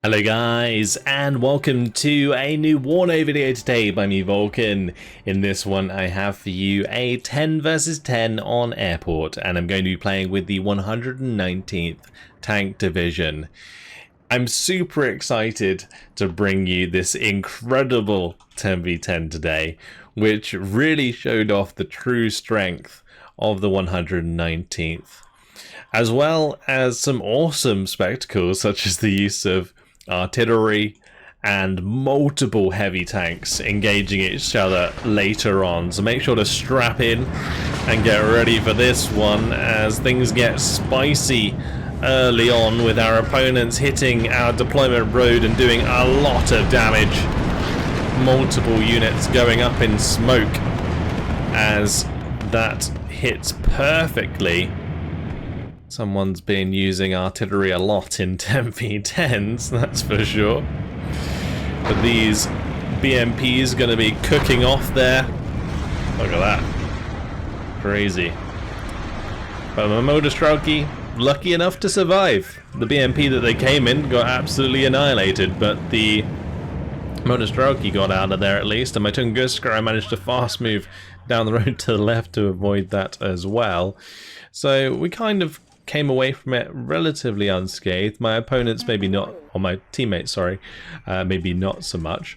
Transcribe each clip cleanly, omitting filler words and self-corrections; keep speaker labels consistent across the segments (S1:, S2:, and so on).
S1: Hello guys, and welcome to a new WARNO video today by me, Vulcan. In this one I have for you a 10 versus 10 on airport, and I'm going to be playing with the 119th Tank Division. I'm super excited to bring you this incredible 10v10 today, which really showed off the true strength of the 119th, as well as some awesome spectacles such as the use of artillery and multiple heavy tanks engaging each other later on. So make sure to strap in and get ready for this one as things get spicy early on with our opponents hitting our deployment road and doing a lot of damage. Multiple units going up in smoke as that hits perfectly. Someone's been using artillery a lot in 10v10s, that's for sure. But these BMPs going to be cooking off there. Look at that. Crazy. But my Motorstrauki, lucky enough to survive. The BMP that they came in got absolutely annihilated, but the Motorstrauki got out of there at least, and my Tunguska, I managed to fast move down the road to the left to avoid that as well. So we kind of came away from it relatively unscathed. My opponents maybe not, or my teammates, sorry, maybe not so much.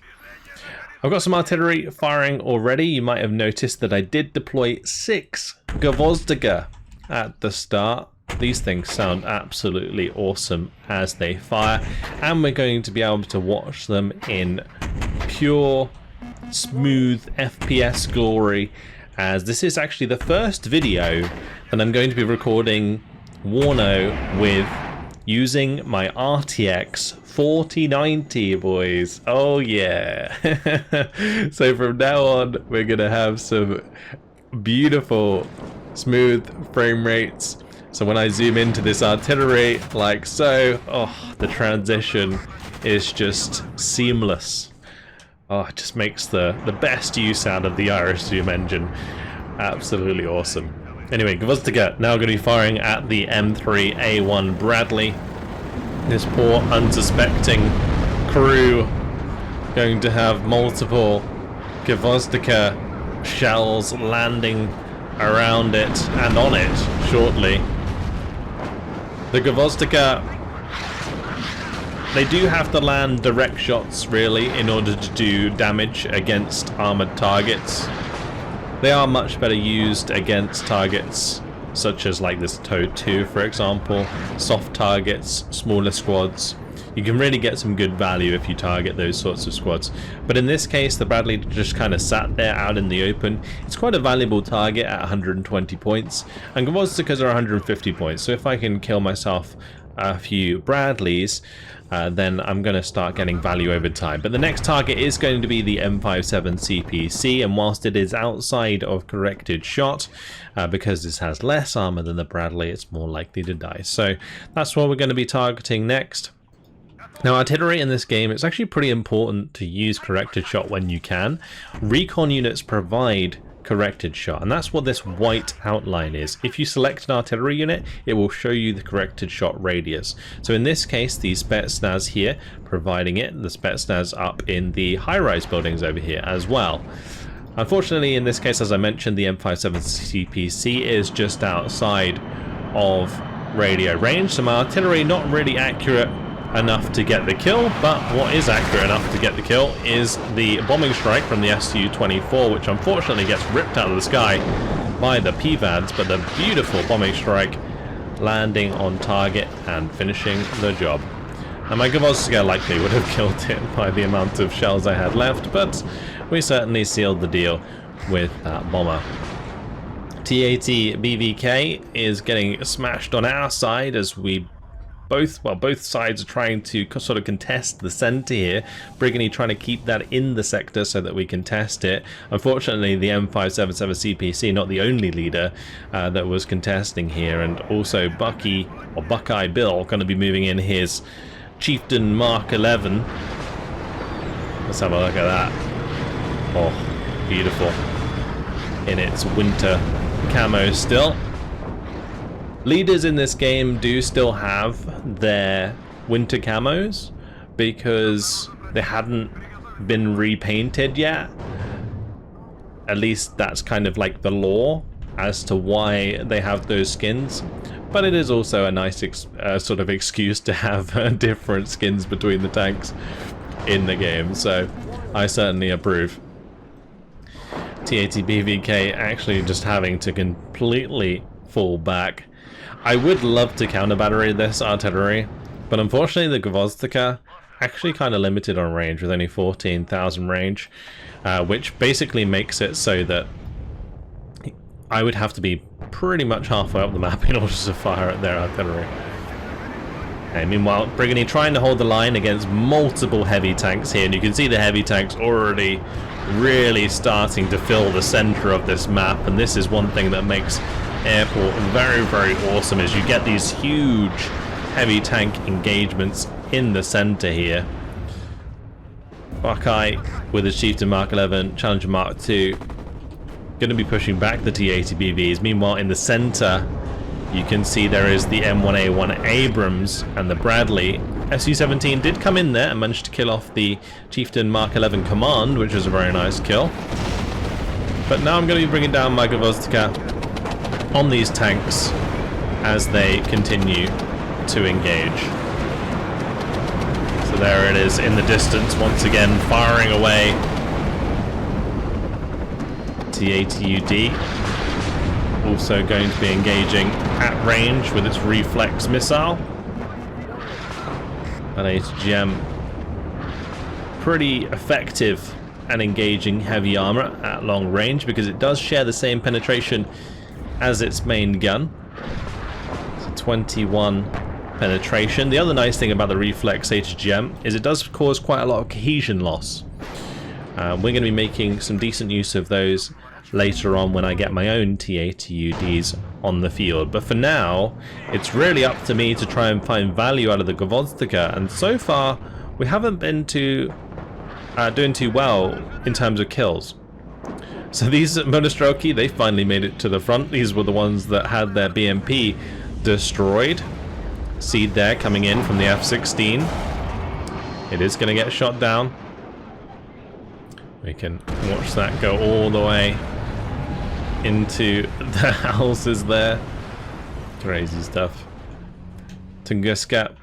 S1: I've got some artillery firing already. You might have noticed that I did deploy 6 Gvozdika at the start. These things sound absolutely awesome as they fire, and we're going to be able to watch them in pure, smooth FPS glory, as this is actually the first video that I'm going to be recording WARNO with using my RTX 4090, boys. Oh yeah. So from now on we're gonna have some beautiful smooth frame rates. So when I zoom into this artillery like so, oh, the transition is just seamless. Oh, it just makes the best use out of the Irish Zoom engine. Absolutely awesome. Anyway, Gvozdika now going to be firing at the M3A1 Bradley. This poor unsuspecting crew going to have multiple Gvozdika shells landing around it and on it shortly. The Gvozdika, they do have to land direct shots really in order to do damage against armored targets. They are much better used against targets such as like this Toad 2, for example, soft targets, smaller squads. You can really get some good value if you target those sorts of squads. But in this case, the Bradley just kind of sat there out in the open. It's quite a valuable target at 120 points, and Gvozdikas are 150 points. So if I can kill myself a few Bradleys, then I'm going to start getting value over time. But the next target is going to be the M57 CPC, and whilst it is outside of corrected shot, because this has less armor than the Bradley, it's more likely to die. So that's what we're going to be targeting next. Now, artillery in this game, it's actually pretty important to use corrected shot when you can. Recon units provide corrected shot, and that's what this white outline is. If you select an artillery unit, it will show you the corrected shot radius. So in this case, the Spetsnaz here providing it, the Spetsnaz up in the high-rise buildings over here as well. Unfortunately, in this case, as I mentioned, the M57 CPC is just outside of radio range, so my artillery not really accurate enough to get the kill, but what is accurate enough to get the kill is the bombing strike from the Su-24, which unfortunately gets ripped out of the sky by the PVADs, but the beautiful bombing strike landing on target and finishing the job. And my Gvozdika likely would have killed it by the amount of shells I had left, but we certainly sealed the deal with that bomber. T-80 BVK is getting smashed on our side as we both sides are trying to sort of contest the center here. Brittany trying to keep that in the sector so that we can test it. Unfortunately, the M577 CPC not the only leader that was contesting here, and also Buckeye Bill going to be moving in his Chieftain Mark 11. Let's have a look at that. Oh, beautiful. In its winter camo still. Leaders in this game do still have their winter camos, because they hadn't been repainted yet. At least that's kind of like the lore as to why they have those skins. But it is also a nice sort of excuse to have different skins between the tanks in the game, so I certainly approve. T80BVK actually just having to completely fall back. I would love to counter battery this artillery, but unfortunately the Gvozdyka actually kind of limited on range with only 14,000 range, which basically makes it so that I would have to be pretty much halfway up the map in order to fire at their artillery. Okay, meanwhile, Brigany trying to hold the line against multiple heavy tanks here, and you can see the heavy tanks already really starting to fill the center of this map, and this is one thing that makes Airport very, very awesome, is you get these huge heavy tank engagements in the center here. Buckeye with his Chieftain Mark 11, Challenger Mark 2, going to be pushing back the T80BVs. Meanwhile, in the center, you can see there is the M1A1 Abrams and the Bradley. Su-17 did come in there and managed to kill off the Chieftain Mark 11 Command, which was a very nice kill. But now I'm going to be bringing down my Gvozdyka on these tanks as they continue to engage. So there it is in the distance, once again firing away. T80UD also going to be engaging at range with its reflex missile. But HGM pretty effective at engaging heavy armor at long range because it does share the same penetration as its main gun. So 21 penetration. The other nice thing about the reflex HGM is it does cause quite a lot of cohesion loss. We're going to be making some decent use of those later on when I get my own T80UDs on the field. But for now, it's really up to me to try and find value out of the Gvozdyka, and so far we haven't been doing too well in terms of kills. So these Monostroki, they finally made it to the front. These were the ones that had their BMP destroyed. Seed there coming in from the F-16. It is going to get shot down. We can watch that go all the way into the houses there. Crazy stuff. Tunguska,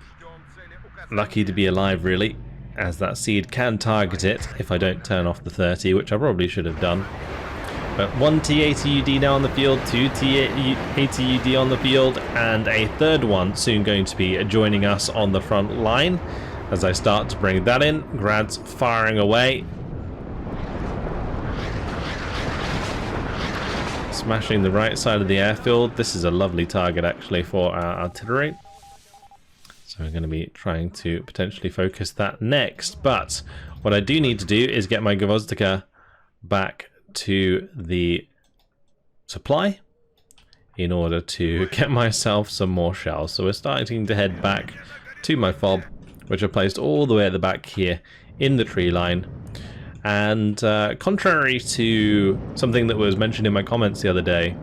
S1: lucky to be alive really, as that seed can target it if I don't turn off the 30, which I probably should have done. But one T80UD now on the field, two T80UD on the field, and a third one soon going to be joining us on the front line. As I start to bring that in, Grad's firing away. Smashing the right side of the airfield. This is a lovely target actually for our artillery. So we're going to be trying to potentially focus that next. But what I do need to do is get my Gvozdyka back to the supply in order to get myself some more shells. So we're starting to head back to my fob, which I placed all the way at the back here in the tree line. And contrary to something that was mentioned in my comments the other day,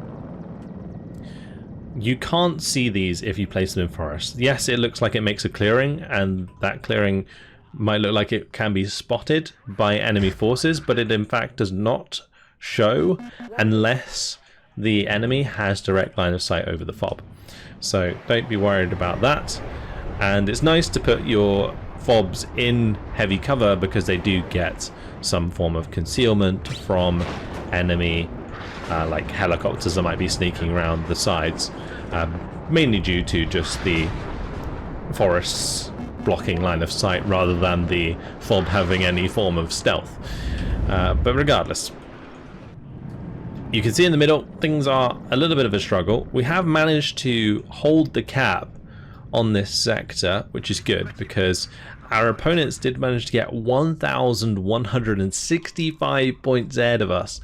S1: you can't see these if you place them in forest. Yes, it looks like it makes a clearing, and that clearing might look like it can be spotted by enemy forces, but it in fact does not show unless the enemy has direct line of sight over the fob. So don't be worried about that. And it's nice to put your fobs in heavy cover because they do get some form of concealment from enemy like helicopters that might be sneaking around the sides, mainly due to just the forests blocking line of sight rather than the fob having any form of stealth. But regardless, you can see in the middle things are a little bit of a struggle. We have managed to hold the cap on this sector, which is good because our opponents did manage to get 1,165 points ahead of us,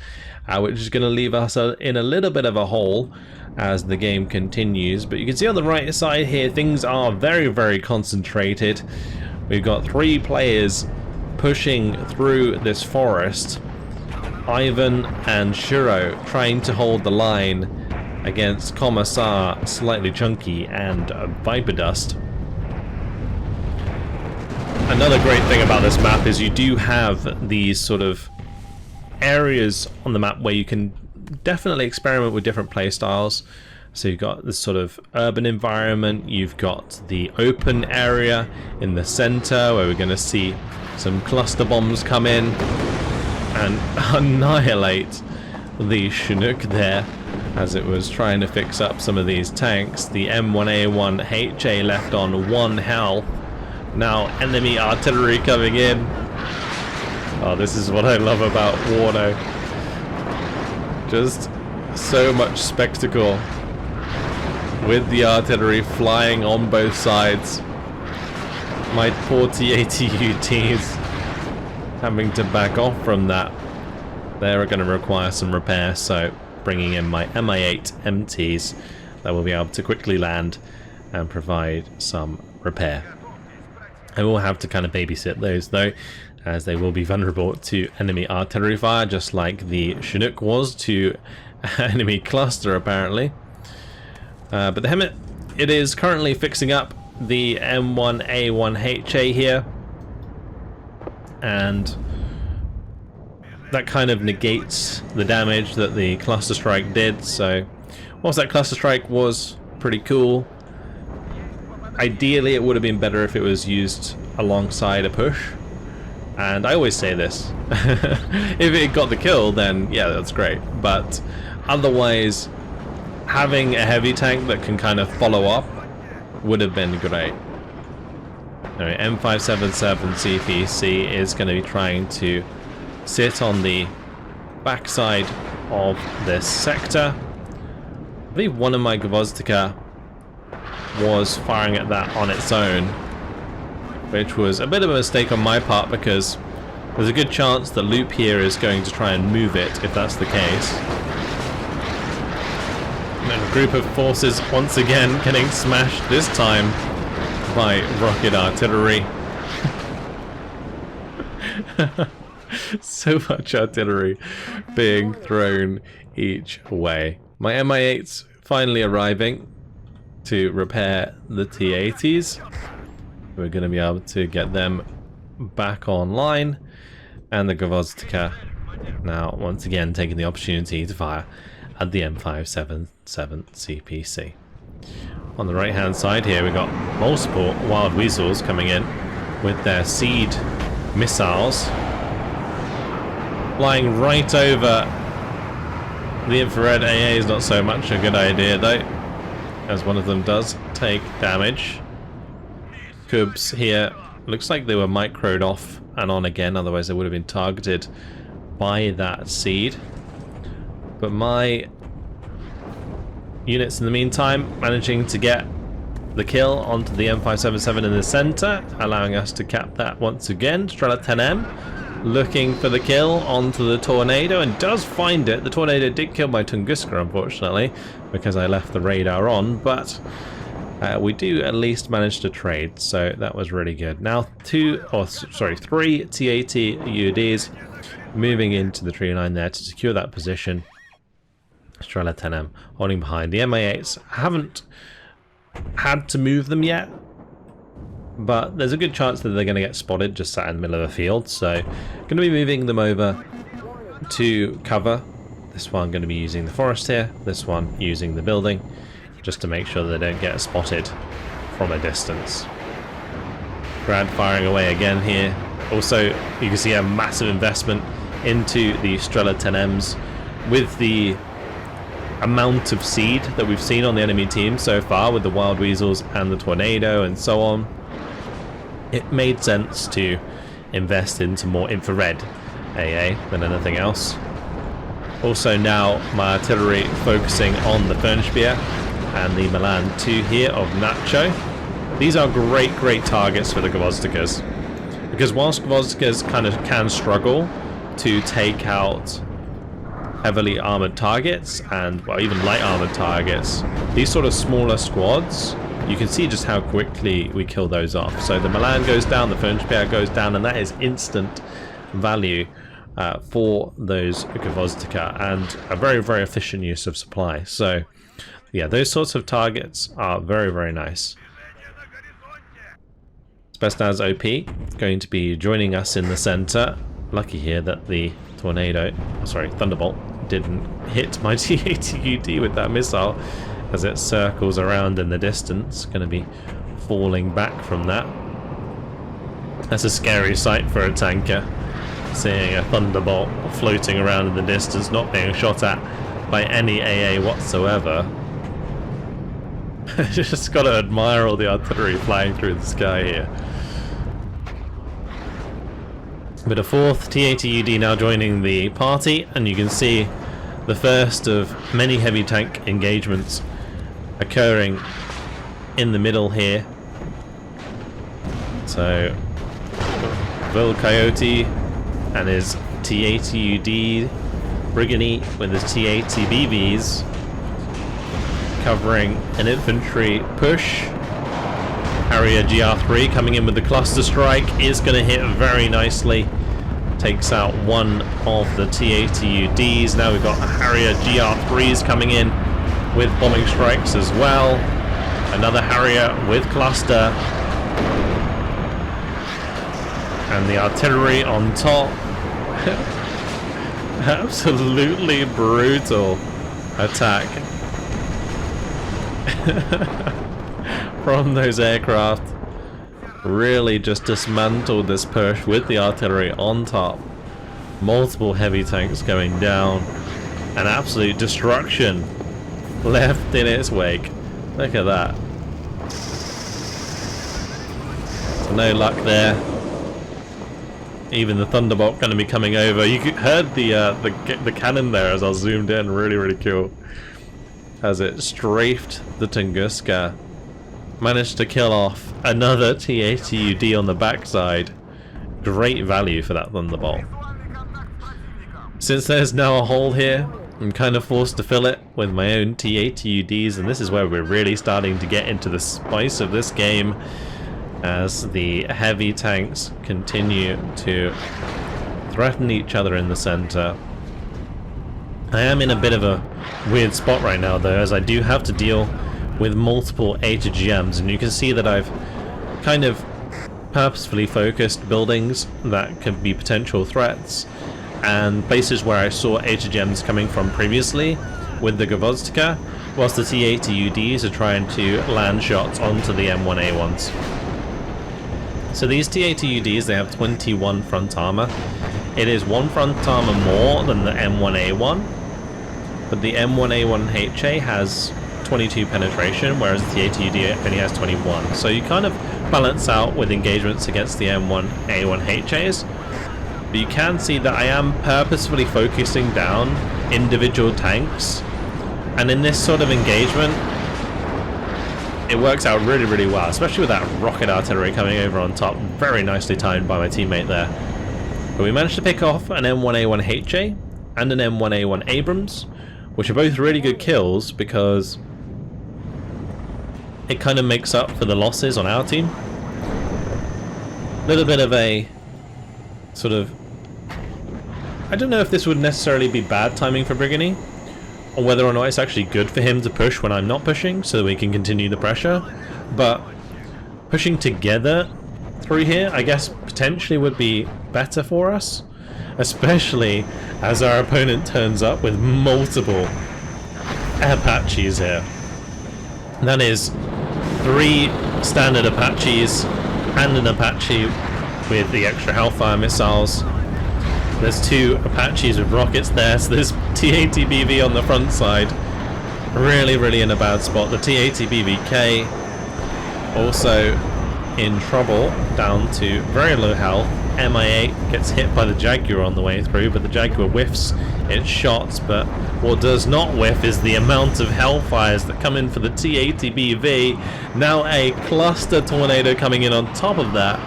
S1: which is going to leave us in a little bit of a hole as the game continues. But you can see on the right side here, things are very, very concentrated. We've got 3 players pushing through this forest. Ivan and Shiro trying to hold the line against Commissar, Slightly Chunky, and Viper Dust. And Another great thing about this map is you do have these sort of areas on the map where you can definitely experiment with different play styles. So you've got this sort of urban environment, you've got the open area in the center where we're going to see some cluster bombs come in and annihilate the Chinook there as it was trying to fix up some of these tanks. The M1A1HA left on 1 health. Now enemy artillery coming in. Oh, this is what I love about WARNO. Just so much spectacle with the artillery flying on both sides. My poor T-80UTs having to back off from that. They're going to require some repair, so bringing in my Mi-8 MTs that will be able to quickly land and provide some repair. I will have to kind of babysit those though, as they will be vulnerable to enemy artillery fire, just like the Chinook was to enemy cluster apparently. But the Hemmet, it is currently fixing up the M1A1HA here, and that kind of negates the damage that the cluster strike did. So whilst that cluster strike was pretty cool, ideally it would have been better if it was used alongside a push. And I always say this, if it got the kill then yeah, that's great, but otherwise having a heavy tank that can kind of follow up would have been great. Anyway, M577 CPC is going to be trying to sit on the backside of this sector. I believe one of my Gvozdika was firing at that on its own, which was a bit of a mistake on my part because there's a good chance that Loop here is going to try and move it if that's the case. And a group of forces once again getting smashed, this time by rocket artillery. So much artillery being thrown each way. My Mi-8's finally arriving to repair the T-80s. We're going to be able to get them back online, and the Gvozdika now once again taking the opportunity to fire at the M577 CPC. On the right hand side here we've got multiple Wild Weasels coming in with their seed missiles, flying right over the infrared. AA is not so much a good idea though, as one of them does take damage. Cubs here, looks like they were microed off and on again, otherwise they would have been targeted by that seed. But my units in the meantime managing to get the kill onto the M577 in the center, allowing us to cap that once again. Strela 10M looking for the kill onto the Tornado and does find it. The Tornado did kill my Tunguska unfortunately because I left the radar on, but we do at least manage to trade, so that was really good. Now three T-80 UDs moving into the tree line there to secure that position. Strela 10M holding behind. The Mi-8s haven't had to move them yet, but there's a good chance that they're going to get spotted just sat in the middle of a field, so going to be moving them over to cover. This one going to be using the forest here, this one using the building, just to make sure that they don't get spotted from a distance. Grad firing away again here. Also, you can see a massive investment into the Strela 10Ms with the amount of seed that we've seen on the enemy team so far with the Wild Weasels and the Tornado and so on. It made sense to invest into more infrared AA than anything else. Also now my artillery focusing on the Fernspier and the Milan 2 here of Nacho. These are great targets for the Gvozdikas, because whilst Gvozdikas kind of can struggle to take out heavily armored targets and well, even light armored targets, these sort of smaller squads, you can see just how quickly we kill those off. So the Milan goes down, the Fernspier goes down, and that is instant value for those Gvozdika and a very efficient use of supply. So yeah, those sorts of targets are very nice. Spetsnaz OP going to be joining us in the center. Lucky here that the Thunderbolt didn't hit my T-80UD with that missile as it circles around in the distance. Going to be falling back from that. That's a scary sight for a tanker, seeing a Thunderbolt floating around in the distance, not being shot at by any AA whatsoever. Just gotta admire all the artillery flying through the sky here. But a fourth T-80UD now joining the party, and you can see the first of many heavy tank engagements occurring in the middle here. So Coyote and his T-80UD, Brigany with his T-80BVs covering an infantry push. Harrier GR3 coming in with the cluster strike is going to hit very nicely. Takes out one of the T-80UDs. Now we've got Harrier GR3s coming in with bombing strikes as well. Another Harrier with cluster. And the artillery on top. Absolutely brutal attack from those aircraft. Really just dismantled this push with the artillery on top. Multiple heavy tanks going down. And absolute destruction left in its wake. Look at that. So no luck there. Even the Thunderbolt going to be coming over. You heard the cannon there as I zoomed in. Really, really cool. As it strafed the Tunguska. Managed to kill off another T-80UD on the backside. Great value for that Thunderbolt. Since there's now a hole here, I'm kind of forced to fill it with my own T-80UDs, and this is where we're really starting to get into the spice of this game as the heavy tanks continue to threaten each other in the center. I am in a bit of a weird spot right now though, as I do have to deal with multiple HGMs, and you can see that I've kind of purposefully focused buildings that could be potential threats and places where I saw HGMs coming from previously with the Gavozdika, whilst the T-80UDs are trying to land shots onto the M1A1s. So these T-80UDs, they have 21 front armor. It is one front armor more than the M1A1, but the M1A1HA has 22 penetration, whereas the T-80UD only has 21. So you kind of balance out with engagements against the M1A1HAs. But you can see that I am purposefully focusing down individual tanks, and in this sort of engagement it works out really, really well, especially with that rocket artillery coming over on top. Very nicely timed by my teammate there. But we managed to pick off an M1A1HA and an M1A1 Abrams, which are both really good kills because it kind of makes up for the losses on our team. A little bit of a sort of... I don't know if this would necessarily be bad timing for Brigany, or whether or not it's actually good for him to push when I'm not pushing so that we can continue the pressure. But pushing together through here, I guess potentially would be better for us, especially as our opponent turns up with multiple Apaches here. That is 3 standard Apaches and an Apache with the extra Hellfire missiles. There's 2 Apaches with rockets there, so there's T-80BV on the front side. Really, really in a bad spot. The T-80BVK also in trouble, down to very low health. MIA gets hit by the Jaguar on the way through, but the Jaguar whiffs its shots. But what does not whiff is the amount of Hellfires that come in for the T-80BV. Now a cluster tornado coming in on top of that.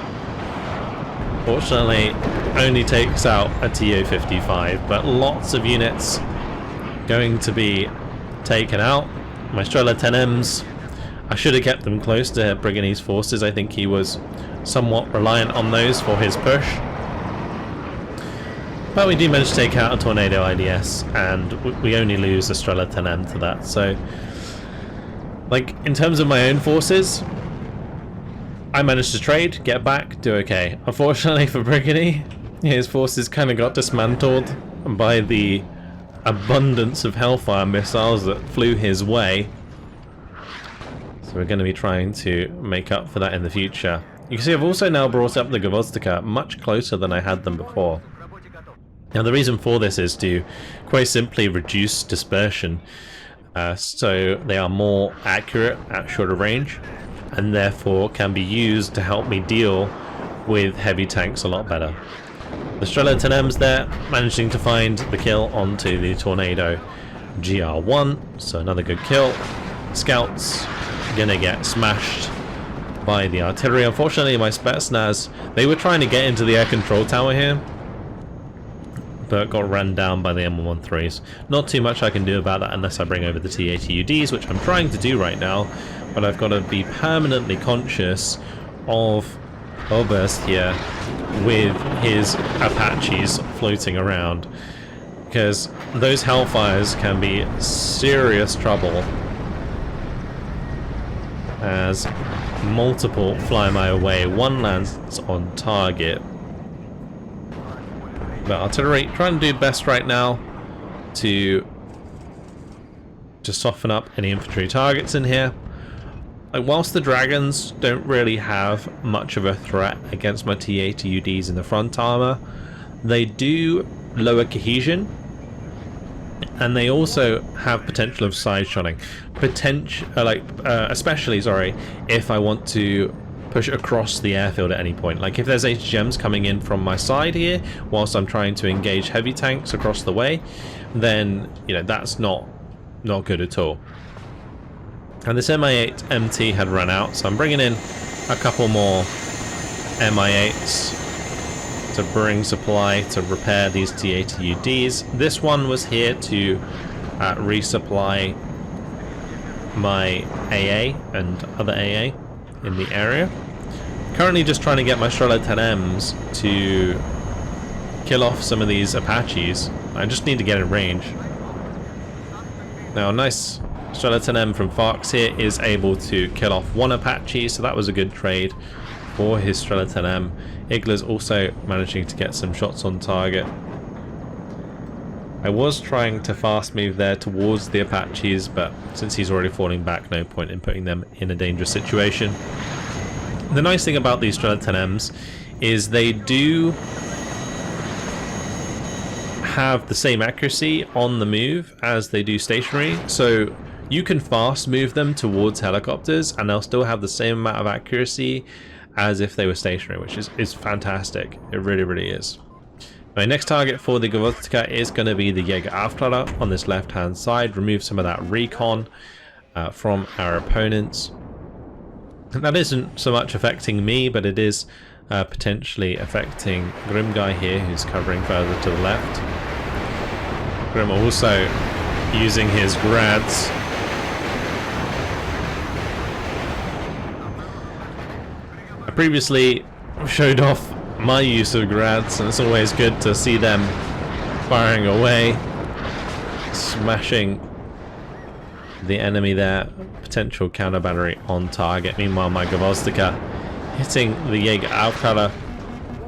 S1: Fortunately, only takes out a TO-55, but lots of units going to be taken out. My Strela 10Ms, I should have kept them close to Brigany's forces. I think he was somewhat reliant on those for his push. But we do manage to take out a Tornado IDS, and we only lose a Strela 10M to that. So, like, in terms of my own forces, I managed to trade, get back, do okay. Unfortunately for Briggany, his forces kind of got dismantled by the abundance of Hellfire missiles that flew his way. So we're going to be trying to make up for that in the future. You can see I've also now brought up the Gvozdika much closer than I had them before. Now the reason for this is to quite simply reduce dispersion, so they are more accurate at shorter range, and therefore can be used to help me deal with heavy tanks a lot better. The Strela 10Ms there, managing to find the kill onto the Tornado GR1, so another good kill. Scouts gonna get smashed by the artillery. Unfortunately, my Spetsnaz, they were trying to get into the air control tower here, but got ran down by the M113s. Not too much I can do about that unless I bring over the T-80UDs, which I'm trying to do right now, but I've got to be permanently conscious of Oberst here with his Apaches floating around, because those Hellfires can be serious trouble as multiple fly my way. One lands on target. But artillery trying to do best right now to soften up any infantry targets in here. Like, whilst the dragons don't really have much of a threat against my T-80UDs in the front armor, they do lower cohesion, and they also have potential of side shotting. Especially, sorry, if I want to push across the airfield at any point. Like if there's HGMs coming in from my side here, whilst I'm trying to engage heavy tanks across the way, then that's not good at all. And this Mi-8 MT had run out, so I'm bringing in a couple more Mi-8s to bring supply to repair these T-80UDs. This one was here to resupply my AA and other AA in the area. Currently just trying to get my Strela 10Ms to kill off some of these Apaches. I just need to get in range. Now, nice Strela 10M from Fox here is able to kill off one Apache, so that was a good trade for his Strela 10M. Igler's also managing to get some shots on target. I was trying to fast move there towards the Apaches, but since he's already falling back, no point in putting them in a dangerous situation. The nice thing about these Strela 10Ms is they do have the same accuracy on the move as they do stationary, so you can fast move them towards helicopters and they'll still have the same amount of accuracy as if they were stationary, which is fantastic. It really, really is. My next target for the Gvozdika is going to be the Jägeraufklärer on this left hand side. Remove some of that recon from our opponents. That isn't so much affecting me, but it is potentially affecting Grim guy here, who's covering further to the left. Grim also using his grads. I previously showed off my use of grads, and it's always good to see them firing away, smashing the enemy there. Potential counter battery on target. Meanwhile, my Gvozdika hitting the Jägeraufklärer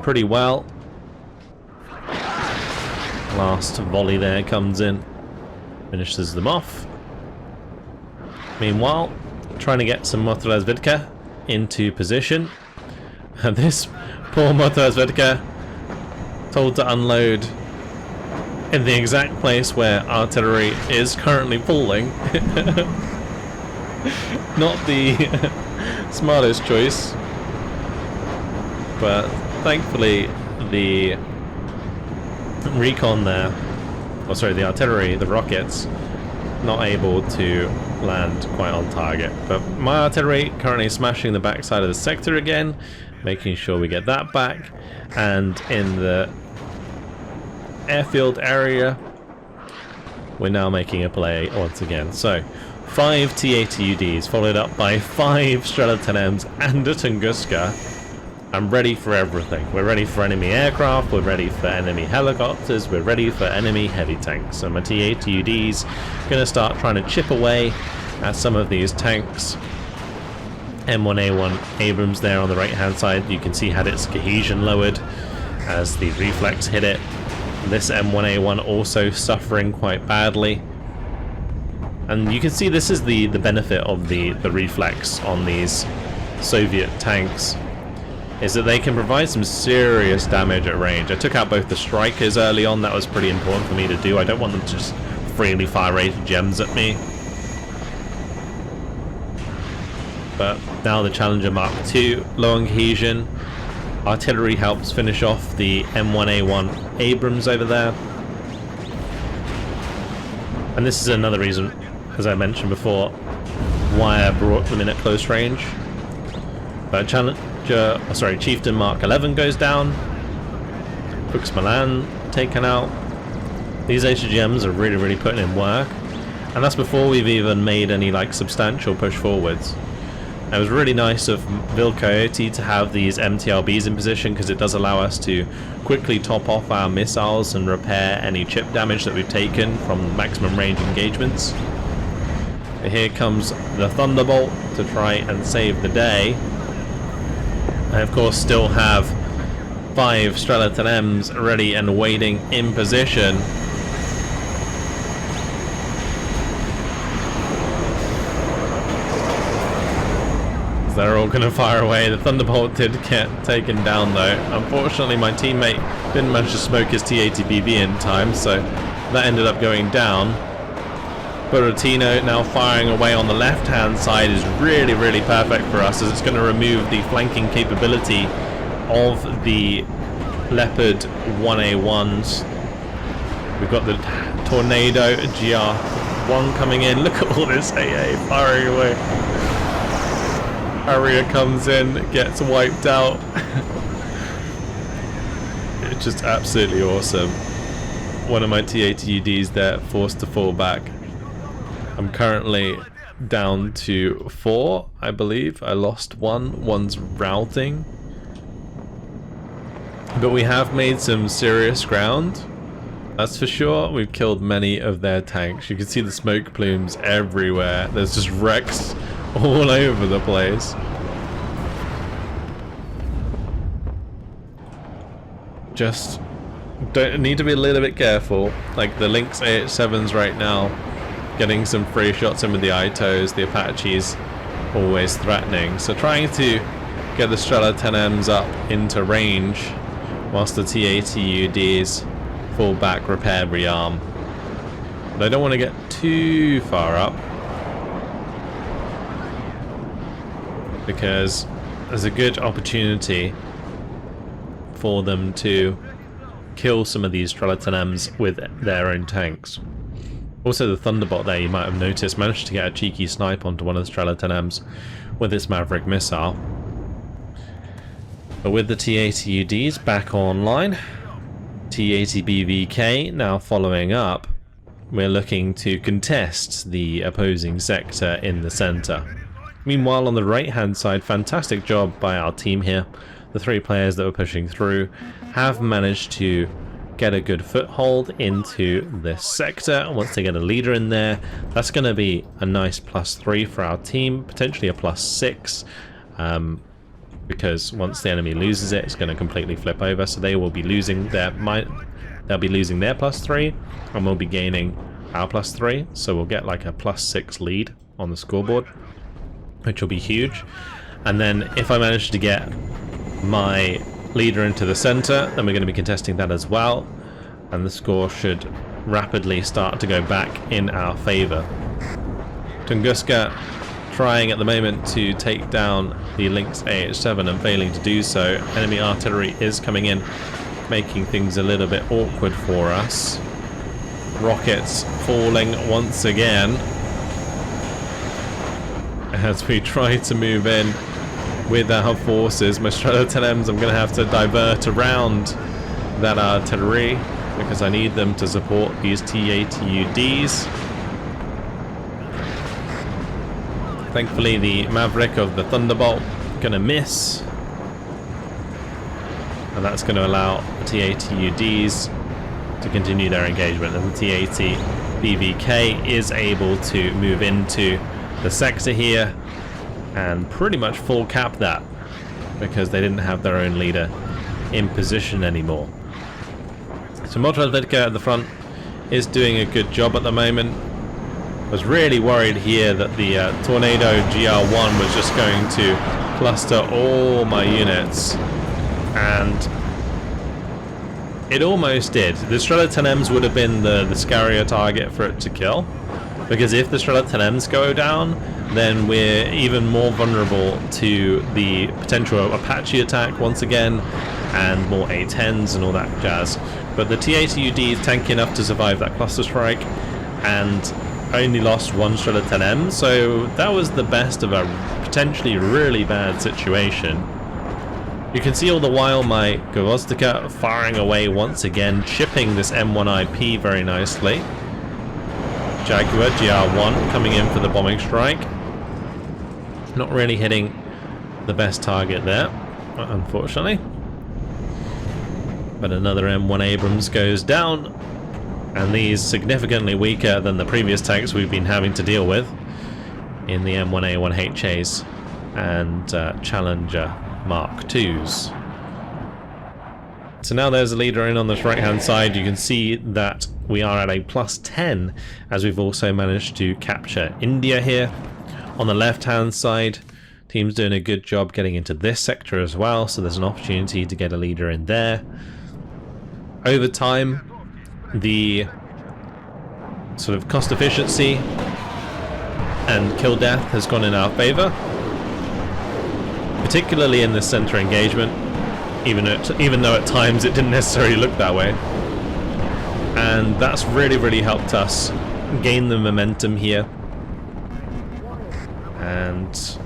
S1: pretty well. Last volley there comes in, finishes them off. Meanwhile, trying to get some Motorrazvedka into position. And this poor Motorrazvedka told to unload in the exact place where artillery is currently falling. Not the smartest choice, but thankfully the recon there, or sorry, the artillery, the rockets, not able to land quite on target. But my artillery currently smashing the backside of the sector again, making sure we get that back. And in the airfield area, we're now making a play once again. So 5 T-80UDs followed up by 5 Strela 10Ms and a Tunguska. I'm ready for everything. We're ready for enemy aircraft, we're ready for enemy helicopters, we're ready for enemy heavy tanks. So my T-80UDs gonna start trying to chip away at some of these tanks M1A1 Abrams there on the right hand side. You can see had its cohesion lowered as the reflex hit it. This M1A1 also suffering quite badly. And you can see this is the benefit of the reflex on these Soviet tanks, is that they can provide some serious damage at range. I took out both the strikers early on. That was pretty important for me to do. I don't want them to just freely fire rated gems at me. But now the Challenger Mark II, low on cohesion. Artillery helps finish off the M1A1 Abrams over there. And this is another reason, as I mentioned before, why I brought them in at close range. But Chieftain Mark 11 goes down. Fuchs Milan taken out. These HGMs are really putting in work. And that's before we've even made any like substantial push forwards. It was really nice of VulcanHDGaming to have these MTLBs in position, because it does allow us to quickly top off our missiles and repair any chip damage that we've taken from maximum range engagements. And here comes the Thunderbolt to try and save the day. I of course still have 5 Strela M's ready and waiting in position. They're all going to fire away. The Thunderbolt did get taken down though. Unfortunately my teammate didn't manage to smoke his T-80BB in time, so that ended up going down. Buratino now firing away on the left hand side is really perfect for us, as it's going to remove the flanking capability of the Leopard 1A1s. We've got the Tornado GR1 coming in. Look at all this AA firing away. Harrier comes in, gets wiped out. It's just absolutely awesome. One of my T-80UDs there forced to fall back. I'm currently down to 4, I believe. I lost one. One's routing. But we have made some serious ground. That's for sure. We've killed many of their tanks. You can see the smoke plumes everywhere. There's just wrecks all over the place. Just don't need to be a little bit careful. Like the Lynx AH7s right now, getting some free shots in with the ITOs. The Apache's always threatening. So trying to get the Strela 10Ms up into range whilst the T-80UDs fall back, repair, rearm. But I don't want to get too far up, because there's a good opportunity for them to kill some of these Strela 10Ms with their own tanks. Also the Thunderbolt there, you might have noticed, managed to get a cheeky snipe onto one of the Strela 10Ms with its Maverick missile. But with the T-80UDs back online, T-80BVK now following up, we're looking to contest the opposing sector in the center. Meanwhile, on the right-hand side, fantastic job by our team here. The 3 players that were pushing through have managed to get a good foothold into this sector. Once they get a leader in there, that's going to be a nice +3 for our team, potentially a +6, because once the enemy loses it, it's going to completely flip over. So they will be losing their +3, and we'll be gaining our +3. So we'll get like a +6 lead on the scoreboard, which will be huge. And then if I manage to get my leader into the center, then we're going to be contesting that as well, and the score should rapidly start to go back in our favor. Tunguska trying at the moment to take down the Lynx AH7 and failing to do so. Enemy artillery is coming in, making things a little bit awkward for us. Rockets falling once again as we try to move in with our forces. My Strela 10Ms, I'm going to have to divert around that artillery because I need them to support these T-80UDs. Thankfully the Maverick of the Thunderbolt going to miss, and that's going to allow the T-80UDs to continue their engagement, and the T-80BVK is able to move into the sector here and pretty much full cap that because they didn't have their own leader in position anymore. So Motorvedka at the front is doing a good job at the moment. I was really worried here that the Tornado GR1 was just going to cluster all my units, and it almost did. The Strela 10Ms would have been the scarier target for it to kill, because if the Strela 10Ms go down, then we're even more vulnerable to the potential Apache attack once again, and more A10s and all that jazz. But the T-80UD is tanky enough to survive that cluster strike, and only lost one Strela 10M, so that was the best of a potentially really bad situation. You can see all the while my Gvozdyka firing away once again, chipping this M1IP very nicely. Jaguar GR1 coming in for the bombing strike. Not really hitting the best target there, unfortunately. But another M1 Abrams goes down, and these significantly weaker than the previous tanks we've been having to deal with in the M1A1HAs and Challenger Mark IIs. So now there's a leader in on this right hand side. You can see that we are at a +10 as we've also managed to capture India here. On the left hand side, team's doing a good job getting into this sector as well, so there's an opportunity to get a leader in there. Over time, the sort of cost efficiency and kill death has gone in our favor, particularly in this center engagement, even though at times it didn't necessarily look that way. And that's really helped us gain the momentum here, and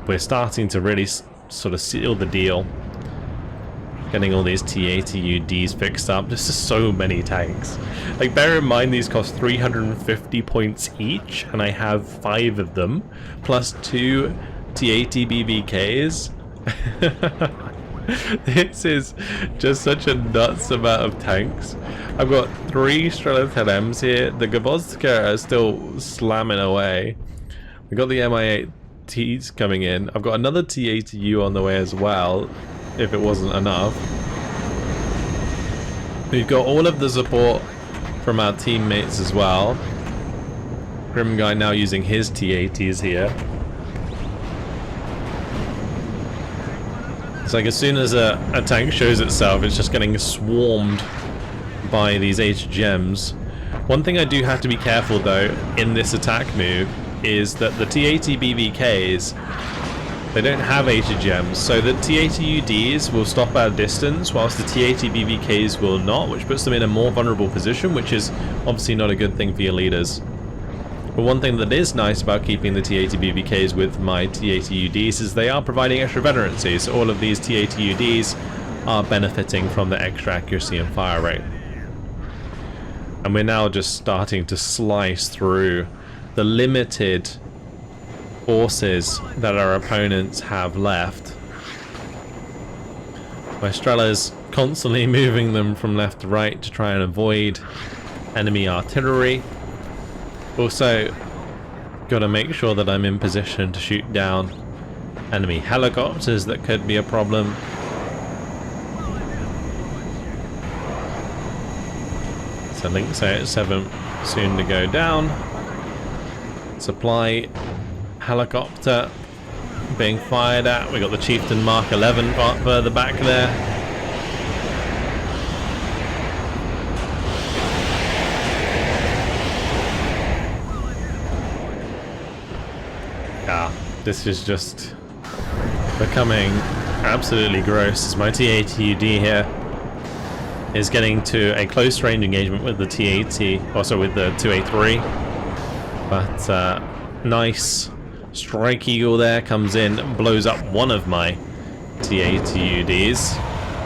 S1: we're starting to really sort of seal the deal, getting all these T-80UDs fixed up. This is so many tanks. Like, bear in mind these cost 350 points each, and I have 5 of them, plus 2 T-80 BVKs. This is just such a nuts amount of tanks. I've got 3 Strela 10Ms here. The Gvozdyka are still slamming away. We got the Mi-8Ts coming in. I've got another T-80U on the way as well, if it wasn't enough. We've got all of the support from our teammates as well. Grim Guy now using his T-80s here. It's like as soon as a tank shows itself, it's just getting swarmed by these HGMs. One thing I do have to be careful though in this attack move is that the T-80 BVKs, they don't have HGMs, so the T-80UDs will stop at a distance whilst the T-80 BVKs will not, which puts them in a more vulnerable position, which is obviously not a good thing for your leaders. But one thing that is nice about keeping the T-80 BVKs with my T-80UDs is they are providing extra veterancy, so all of these T-80UDs are benefiting from the extra accuracy and fire rate. And we're now just starting to slice through the limited forces that our opponents have left. My Strela's constantly moving them from left to right to try and avoid enemy artillery. Also, got to make sure that I'm in position to shoot down enemy helicopters that could be a problem. So Lynx 87 soon to go down. Supply helicopter being fired at. We got the Chieftain Mark 11 further back there. This is just becoming absolutely gross as my T-80UD here is getting to a close range engagement with the T-80, also with the 2A3. But nice Strike Eagle there comes in, blows up one of my T-80UDs.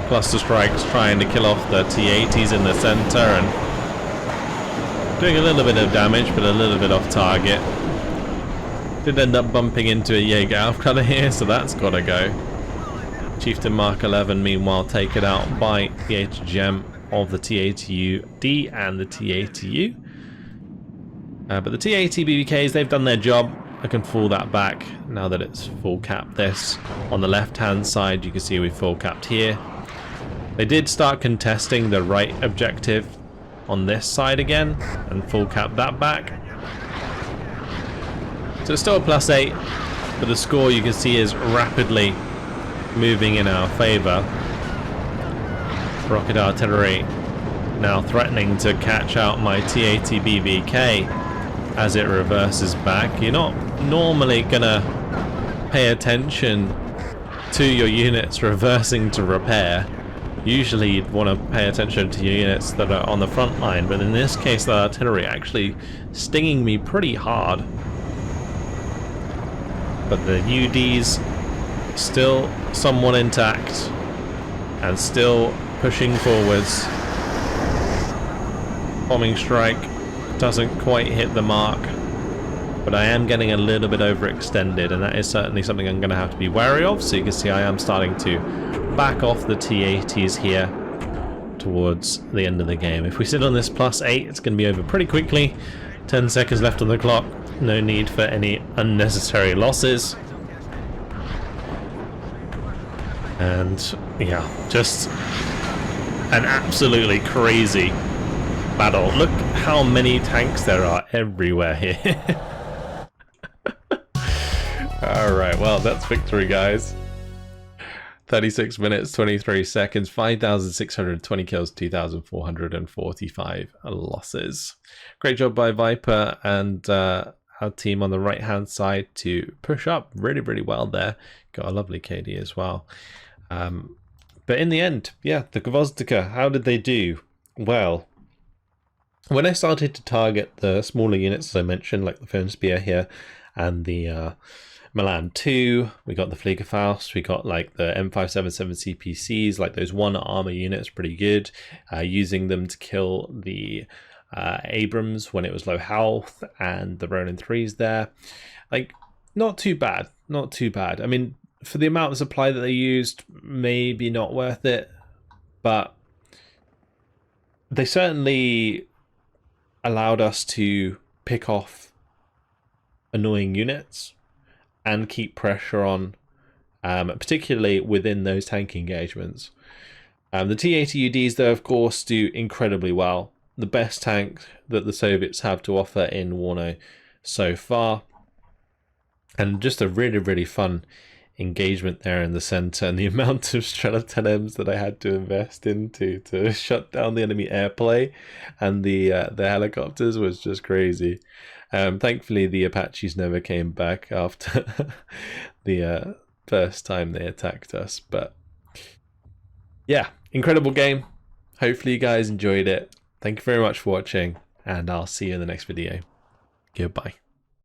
S1: Cluster strikes trying to kill off the T-80s in the center and doing a little bit of damage, but a little bit off target. Did end up bumping into a Jaeger Aufkladder here, so that's gotta go. Chieftain Mark 11 meanwhile taken out by the HGM of the T-80UD and the T-80U. But the T-80 BVKs, they've done their job. I can full that back now that it's full cap this. On the left hand side you can see we full capped here. They did start contesting the right objective on this side again and full cap that back. So it's still a +8, but the score you can see is rapidly moving in our favour. Rocket artillery now threatening to catch out my T-80 BVK as it reverses back. You're not normally gonna pay attention to your units reversing to repair. Usually you'd want to pay attention to your units that are on the front line, but in this case the artillery actually stinging me pretty hard. But the UD's still somewhat intact and still pushing forwards. Bombing strike doesn't quite hit the mark, but I am getting a little bit overextended, and that is certainly something I'm going to have to be wary of. So you can see I am starting to back off the T-80s here towards the end of the game. If we sit on this +8, it's going to be over pretty quickly. 10 seconds left on the clock. No need for any unnecessary losses. And yeah, just an absolutely crazy battle. Look how many tanks there are everywhere here. Alright, well, that's victory, guys. 36 minutes, 23 seconds, 5,620 kills, 2,445 losses. Great job by Viper and our team on the right hand side to push up really, really well there. Got a lovely KD as well. But in the end, yeah, the Gvozdika, how did they do? Well, when I started to target the smaller units, as I mentioned, like the Foam Spear here and the Milan 2, we got the Fliegerfaust, we got like the M577 CPCs, like those one armor units, pretty good. Using them to kill the Abrams when it was low health, and the Ronin 3s there. Like, not too bad, not too bad. I mean, for the amount of supply that they used, maybe not worth it, but they certainly allowed us to pick off annoying units and keep pressure on, particularly within those tank engagements. The T-80 UDs, though, of course, do incredibly well. The best tank that the Soviets have to offer in WARNO so far. And just a really, really fun engagement there in the center, and the amount of Strela 10Ms that I had to invest into to shut down the enemy airplay and the helicopters was just crazy. Thankfully the Apaches never came back after the first time they attacked us, but yeah, incredible game. Hopefully you guys enjoyed it. Thank you very much for watching, and I'll see you in the next video. Goodbye.